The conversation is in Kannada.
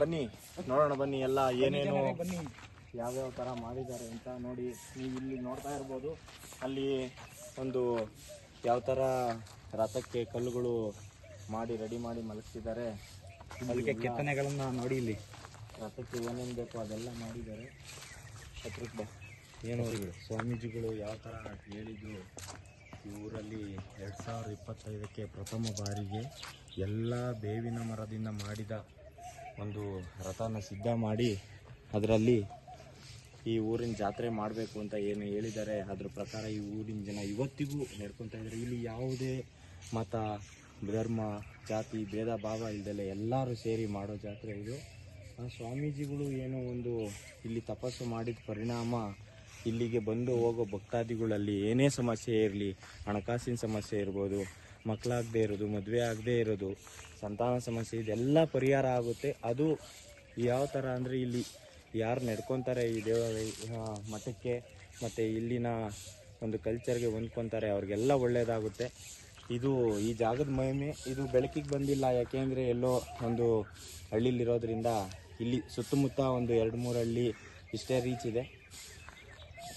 ಬನ್ನಿ ನೋಡೋಣ, ಬನ್ನಿ ಎಲ್ಲ ಏನೇನು ಯಾವ್ಯಾವ ಥರ ಮಾಡಿದ್ದಾರೆ ಅಂತ ನೋಡಿ. ನೀವು ಇಲ್ಲಿ ನೋಡ್ತಾ ಇರ್ಬೋದು, ಅಲ್ಲಿ ಒಂದು ಯಾವ ಥರ ರಥಕ್ಕೆ ಕಲ್ಲುಗಳು ಮಾಡಿ ರೆಡಿ ಮಾಡಿ ಮಲಗಿಸಿದ್ದಾರೆ. ಅದಕ್ಕೆ ಕೆತ್ತನೆಗಳನ್ನು ನೋಡಿ, ಇಲ್ಲಿ ರಥಕ್ಕೆ ಏನೇನು ಬೇಕೋ ಅದೆಲ್ಲ ಮಾಡಿದ್ದಾರೆ. ಹತ್ರಕ್ಕೆ ಏನು ಸ್ವಾಮೀಜಿಗಳು ಯಾವ ಥರ ಹೇಳಿದ್ರು, ಈ ಊರಲ್ಲಿ 2025ಕ್ಕೆ ಪ್ರಥಮ ಬಾರಿಗೆ ಎಲ್ಲ ಬೇವಿನ ಮರದಿಂದ ಮಾಡಿದ ಒಂದು ರಥನ ಸಿದ್ಧ ಮಾಡಿ ಅದರಲ್ಲಿ ಈ ಊರಿನ ಜಾತ್ರೆ ಮಾಡಬೇಕು ಅಂತ ಏನು ಹೇಳಿದ್ದಾರೆ, ಅದ್ರ ಪ್ರಕಾರ ಈ ಊರಿನ ಜನ ಇವತ್ತಿಗೂ ನಡ್ಕೊತಾ ಇದ್ದಾರೆ. ಇಲ್ಲಿ ಯಾವುದೇ ಮತ, ಧರ್ಮ, ಜಾತಿ ಭೇದ ಭಾವ ಇಲ್ದಲೆ ಎಲ್ಲರೂ ಸೇರಿ ಮಾಡೋ ಜಾತ್ರೆ ಇದು. ಆ ಸ್ವಾಮೀಜಿಗಳು ಏನೋ ಒಂದು ಇಲ್ಲಿ ತಪಸ್ಸು ಮಾಡಿದ ಪರಿಣಾಮ ಇಲ್ಲಿಗೆ ಬಂದು ಹೋಗೋ ಭಕ್ತಾದಿಗಳಲ್ಲಿ ಏನೇ ಸಮಸ್ಯೆ ಇರಲಿ, ಹಣಕಾಸಿನ ಸಮಸ್ಯೆ ಇರ್ಬೋದು, ಮಕ್ಕಳಾಗದೇ ಇರೋದು, ಮದುವೆ ಆಗದೇ ಇರೋದು, ಸಂತಾನ ಸಮಸ್ಯೆ, ಇದೆಲ್ಲ ಪರಿಹಾರ ಆಗುತ್ತೆ. ಅದು ಯಾವ ಥರ ಅಂದರೆ ಇಲ್ಲಿ ಯಾರು ನಡ್ಕೊತಾರೆ ಈ ಮಠಕ್ಕೆ ಮತ್ತು ಇಲ್ಲಿನ ಒಂದು ಕಲ್ಚರ್ಗೆ ಹೊಂದ್ಕೊತಾರೆ ಅವ್ರಿಗೆಲ್ಲ ಒಳ್ಳೆಯದಾಗುತ್ತೆ. ಇದು ಈ ಜಾಗದ ಮಹಿಮೆ. ಇದು ಬೆಳಕಿಗೆ ಬಂದಿಲ್ಲ, ಯಾಕೆಂದರೆ ಎಲ್ಲೋ ಒಂದು ಹಳ್ಳಿಲಿರೋದ್ರಿಂದ ಇಲ್ಲಿ ಸುತ್ತಮುತ್ತ ಒಂದು 2-3 ಹಳ್ಳಿ ಇಷ್ಟೇ ರೀಚ್ ಇದೆ.